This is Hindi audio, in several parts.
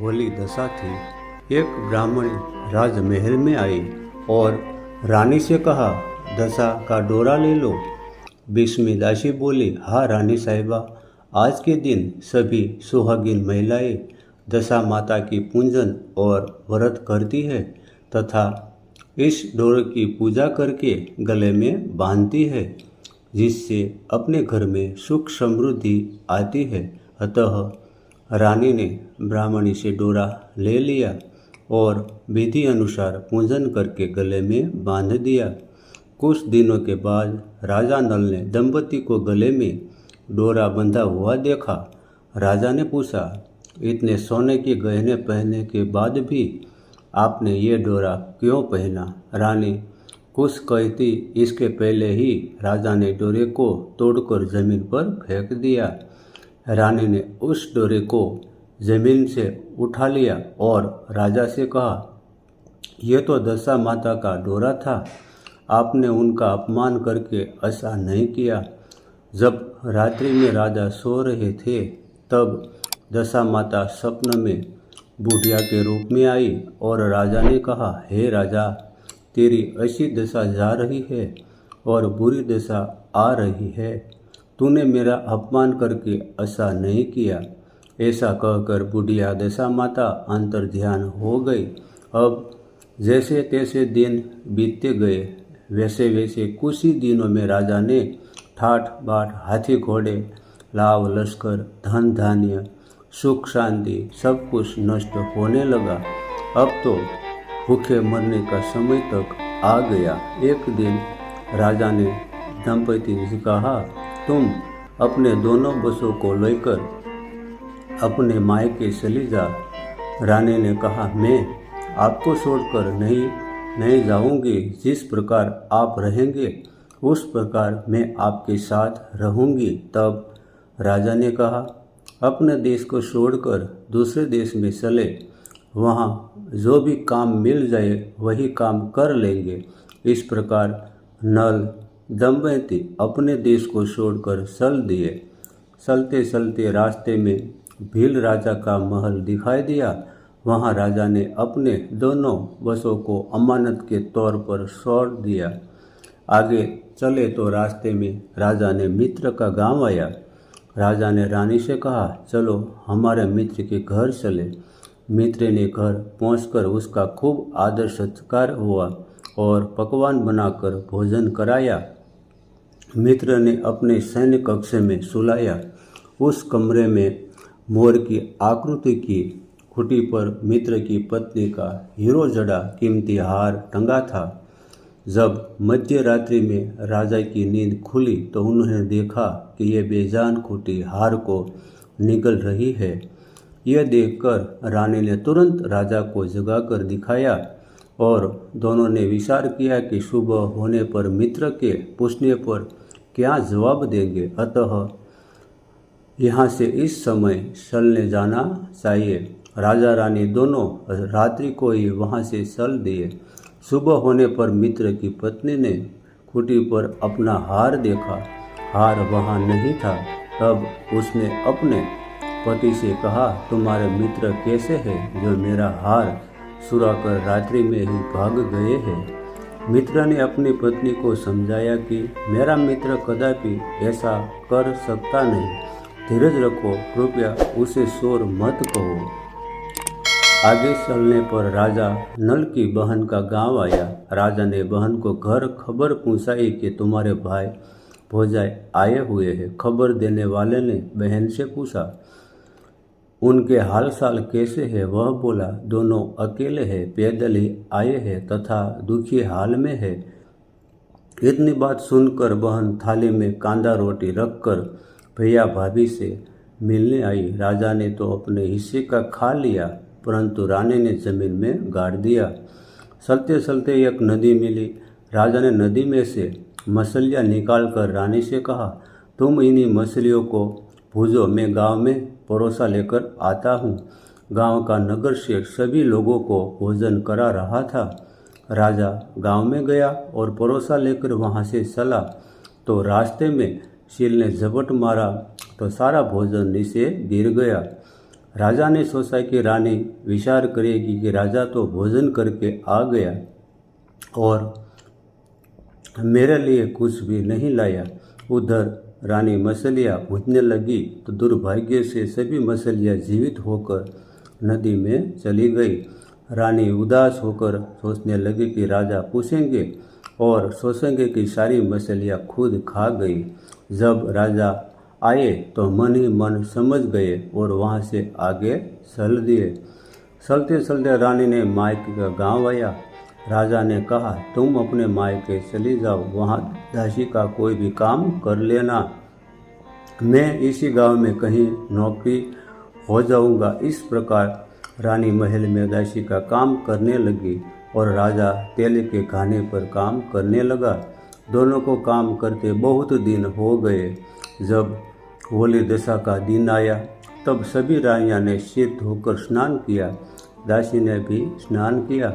भोली दशा थी। एक ब्राह्मणी राजमहल में आई और रानी से कहा, दशा का डोरा ले लो। बिस्मी दासी बोली, हाँ रानी साहिबा, आज के दिन सभी सुहागिन महिलाएं दशा माता की पूजन और व्रत करती है तथा इस डोरे की पूजा करके गले में बांधती है, जिससे अपने घर में सुख समृद्धि आती है। अतः रानी ने ब्राह्मणी से डोरा ले लिया और विधि अनुसार पूजन करके गले में बांध दिया। कुछ दिनों के बाद राजा नल ने दंपति को गले में डोरा बंधा हुआ देखा। राजा ने पूछा, इतने सोने के गहने पहनने के बाद भी आपने ये डोरा क्यों पहना? रानी कुछ कहती इसके पहले ही राजा ने डोरे को तोड़कर जमीन पर फेंक दिया। रानी ने उस डोरे को जमीन से उठा लिया और राजा से कहा, यह तो दशा माता का डोरा था, आपने उनका अपमान करके ऐसा नहीं किया। जब रात्रि में राजा सो रहे थे तब दशा माता स्वप्न में बुढ़िया के रूप में आई और राजा ने कहा, हे राजा, तेरी ऐसी दशा जा रही है और बुरी दशा आ रही है, तूने मेरा अपमान करके ऐसा नहीं किया। ऐसा कहकर बुढ़िया दशा माता अंतर ध्यान हो गई। अब जैसे तैसे दिन बीतते गए, वैसे वैसे कुछ ही दिनों में राजा ने ठाठ बाट हाथी घोड़े, लाव लश्कर, धन धान्य, सुख शांति सब कुछ नष्ट होने लगा। अब तो भूखे मरने का समय तक आ गया। एक दिन राजा ने दंपति से कहा, तुम अपने दोनों बसों को लेकर अपने मायके चली जा। रानी ने कहा, मैं आपको छोड़कर नहीं जाऊंगी। जिस प्रकार आप रहेंगे उस प्रकार मैं आपके साथ रहूंगी। तब राजा ने कहा, अपने देश को छोड़कर दूसरे देश में चले, वहाँ जो भी काम मिल जाए वही काम कर लेंगे। इस प्रकार नल दंपति अपने देश को छोड़कर चल दिए। चलते चलते रास्ते में भील राजा का महल दिखाई दिया। वहाँ राजा ने अपने दोनों बसों को अमानत के तौर पर छोड़ दिया। आगे चले तो रास्ते में राजा ने मित्र का गांव आया। राजा ने रानी से कहा, चलो हमारे मित्र के घर चले। मित्र ने घर पहुंचकर उसका खूब आदर सत्कार हुआ और पकवान बनाकर भोजन कराया। मित्र ने अपने सैन्य कक्ष में सुलाया। उस कमरे में मोर की आकृति की खूंटी पर मित्र की पत्नी का हीरो जड़ा कीमती हार टंगा था। जब मध्य रात्रि में राजा की नींद खुली तो उन्होंने देखा कि यह बेजान खूंटी हार को निगल रही है। यह देखकर रानी ने तुरंत राजा को जगाकर दिखाया और दोनों ने विचार किया कि सुबह होने पर मित्र के पूछने पर क्या जवाब देंगे। अतः यहाँ से इस समय चलने जाना चाहिए। राजा रानी दोनों रात्रि को ही वहाँ से चल दिए। सुबह होने पर मित्र की पत्नी ने खूंटी पर अपना हार देखा। हार वहाँ नहीं था। तब उसने अपने पति से कहा, तुम्हारे मित्र कैसे हैं जो मेरा हार चुरा कर रात्रि में ही भाग गए हैं। मित्र ने अपनी पत्नी को समझाया कि मेरा मित्र कदापि ऐसा कर सकता नहीं, धीरज रखो, कृपया उसे शोर मत कहो। आगे चलने पर राजा नल की बहन का गांव आया। राजा ने बहन को घर खबर पहुंचाई कि तुम्हारे भाई भौजाई आए हुए हैं। खबर देने वाले ने बहन से पूछा, उनके हाल साल कैसे है? वह बोला, दोनों अकेले हैं, पैदल ही आए हैं तथा दुखी हाल में है। इतनी बात सुनकर बहन थाली में कांदा रोटी रखकर भैया भाभी से मिलने आई। राजा ने तो अपने हिस्से का खा लिया, परंतु रानी ने जमीन में गाड़ दिया। चलते चलते एक नदी मिली। राजा ने नदी में से मछलियाँ निकालकर रानी से कहा, तुम इन्हीं मछलियों को भूजो, मैं गांव में परोसा लेकर आता हूँ। गांव का नगर शेख सभी लोगों को भोजन करा रहा था। राजा गांव में गया और परोसा लेकर वहाँ से चला तो रास्ते में शील ने झपट मारा तो सारा भोजन नीचे गिर गया। राजा ने सोचा कि रानी विचार करेगी कि राजा तो भोजन करके आ गया और मेरे लिए कुछ भी नहीं लाया। उधर रानी मछलियाँ भूनने लगी तो दुर्भाग्य से सभी मछलियाँ जीवित होकर नदी में चली गई। रानी उदास होकर सोचने लगी कि राजा पूछेंगे और सोचेंगे कि सारी मछलियाँ खुद खा गई। जब राजा आए तो मन ही मन समझ गए और वहाँ से आगे चल दिए। चलते चलते रानी ने मायके का गाँव आया। राजा ने कहा, तुम अपने मायके चली जाओ, वहाँ दासी का कोई भी काम कर लेना, मैं इसी गांव में कहीं नौकरी हो जाऊंगा। इस प्रकार रानी महल में दासी का काम करने लगी और राजा तेल के खाने पर काम करने लगा। दोनों को काम करते बहुत दिन हो गए। जब होली दशा का दिन आया तब सभी रानियां ने सिर धोकर स्नान किया। दासी ने भी स्नान किया।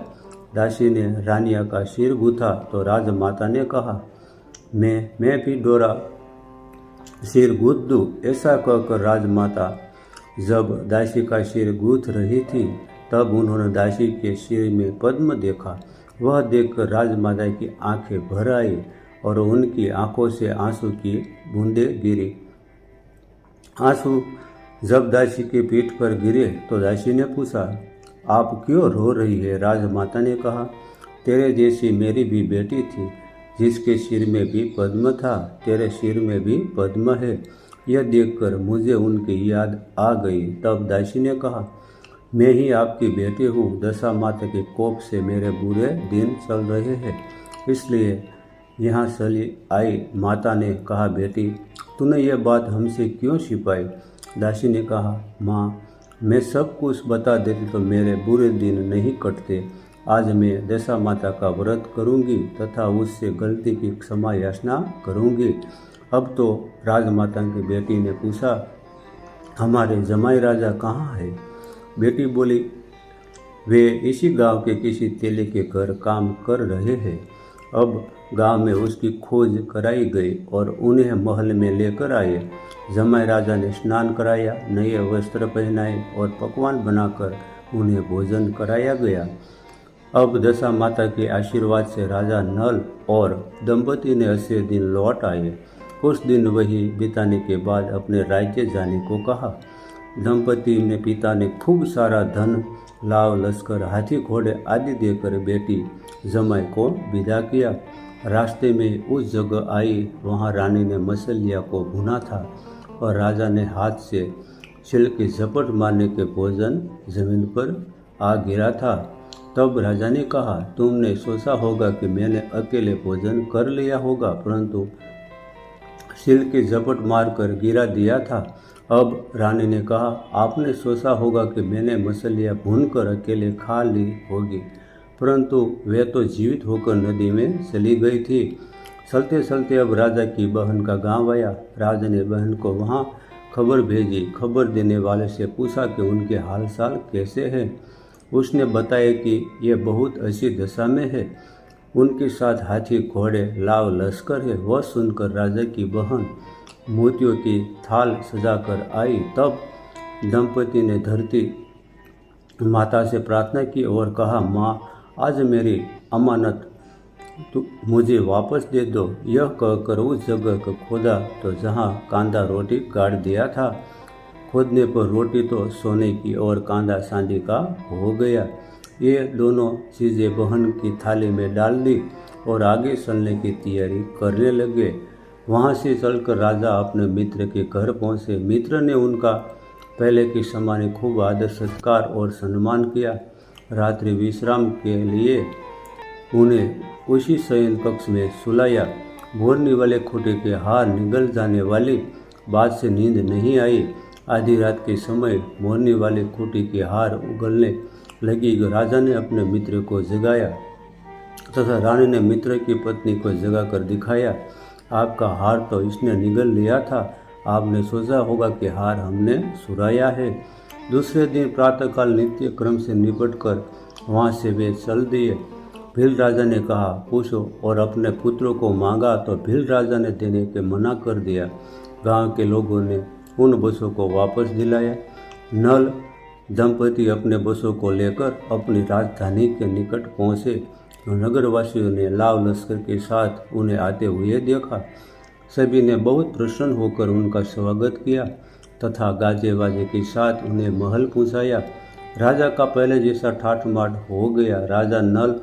दासी ने रानिया का सिर गूथा तो राजमाता ने कहा, मैं भी डोरा सिर गूंथ दूँ। ऐसा कहकर राजमाता जब दासी का सिर गूंथ रही थी तब उन्होंने दासी के सिर में पद्म देखा। वह देखकर राजमाता की आंखें भर आई और उनकी आंखों से आंसू की बूंदें गिरी। आंसू जब दासी के पीठ पर गिरे तो दासी ने पूछा, आप क्यों रो रही है? राजमाता ने कहा, तेरे जैसी मेरी भी बेटी थी जिसके सिर में भी पद्म था, तेरे सिर में भी पद्म है। यह देखकर मुझे उनकी याद आ गई। तब दासी ने कहा, मैं ही आपकी बेटी हूँ। दशा माता के कोप से मेरे बुरे दिन चल रहे हैं, इसलिए यहाँ चली आई। माता ने कहा, बेटी तूने यह बात हमसे क्यों छिपाई? दासी ने कहा, माँ मैं सब कुछ बता देती तो मेरे बुरे दिन नहीं कटते। आज मैं दशा माता का व्रत करूँगी तथा उससे गलती की क्षमा याचना करूँगी। अब तो राजमाता की बेटी ने पूछा, हमारे जमाई राजा कहाँ है? बेटी बोली, वे इसी गांव के किसी तेले के घर काम कर रहे हैं। अब गांव में उसकी खोज कराई गई और उन्हें महल में लेकर आए। जमाई राजा ने स्नान कराया, नए वस्त्र पहनाए और पकवान बनाकर उन्हें भोजन कराया गया। अब दशा माता के आशीर्वाद से राजा नल और दंपति ने अच्छे दिन लौट आए। कुछ दिन वही बिताने के बाद अपने राज्य जाने को कहा। दंपति ने पिता ने खूब सारा धन, लाव लश्कर, हाथी घोड़े आदि देकर बेटी जमाई को विदा किया। रास्ते में उस जगह आई, वहाँ रानी ने मछलियाँ को भुना था और राजा ने हाथ से छिल के झपट मारने के भोजन जमीन पर आ गिरा था। तब राजा ने कहा, तुमने सोचा होगा कि मैंने अकेले भोजन कर लिया होगा, परंतु सिल के झपट मारकर गिरा दिया था। अब रानी ने कहा, आपने सोचा होगा कि मैंने मछलियाँ भूनकर अकेले खा ली होगी, परंतु वे तो जीवित होकर नदी में चली गई थी। चलते चलते अब राजा की बहन का गांव आया। राजा ने बहन को वहां खबर भेजी। खबर देने वाले से पूछा कि उनके हाल चाल कैसे हैं। उसने बताया कि ये बहुत अच्छी दशा में है, उनके साथ हाथी घोड़े लाव लश्कर है। वह सुनकर राजा की बहन मोतियों की थाल सजाकर आई। तब दंपति ने धरती माता से प्रार्थना की और कहा, माँ आज मेरी अमानत तो मुझे वापस दे दो। यह कहकर उस जगह को खोदा तो जहाँ कांदा रोटी गाड़ दिया था। खोदने पर रोटी तो सोने की और कांदा चांदी का हो गया। ये दोनों चीज़ें बहन की थाली में डाल दी और आगे चलने की तैयारी करने लगे। वहाँ से चलकर राजा अपने मित्र के घर पहुँचे। मित्र ने उनका पहले के समान खूब आदर सत्कार और सम्मान किया। रात्रि विश्राम के लिए उन्हें उसी शयन कक्ष में सुलाया। भोरने वाले खूंटे के हार निगल जाने वाली बात से नींद नहीं आई। आधी रात के समय मोरने वाले खूंटे के हार उगलने लगी। राजा ने अपने मित्र को जगाया तथा रानी ने मित्र की पत्नी को जगाकर दिखाया, आपका हार तो इसने निगल लिया था। आपने सोचा होगा कि हार हमने सुराया है। दूसरे दिन प्रातःकाल नित्य क्रम से निपटकर वहाँ से वे चल दिए। भील राजा ने कहा, पूछो, और अपने पुत्रों को मांगा तो भील राजा ने देने के मना कर दिया। गांव के लोगों ने उन बसों को वापस दिलाया। नल दंपति अपने बसों को लेकर अपनी राजधानी के निकट पहुँचे। नगरवासियों ने लाव लश्कर के साथ उन्हें आते हुए देखा। सभी ने बहुत प्रसन्न होकर उनका स्वागत किया तथा गाजे बाजे के साथ उन्हें महल पहुँचाया। राजा का पहले जैसा ठाठ-माठ हो गया। राजा नल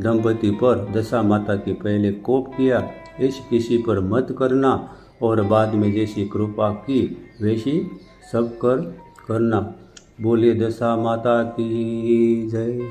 दंपति पर दशा माता की पहले कोप किया, ऐसी किसी पर मत करना, और बाद में जैसी कृपा की वैसी सब करना। बोलिए दशा माता की जय।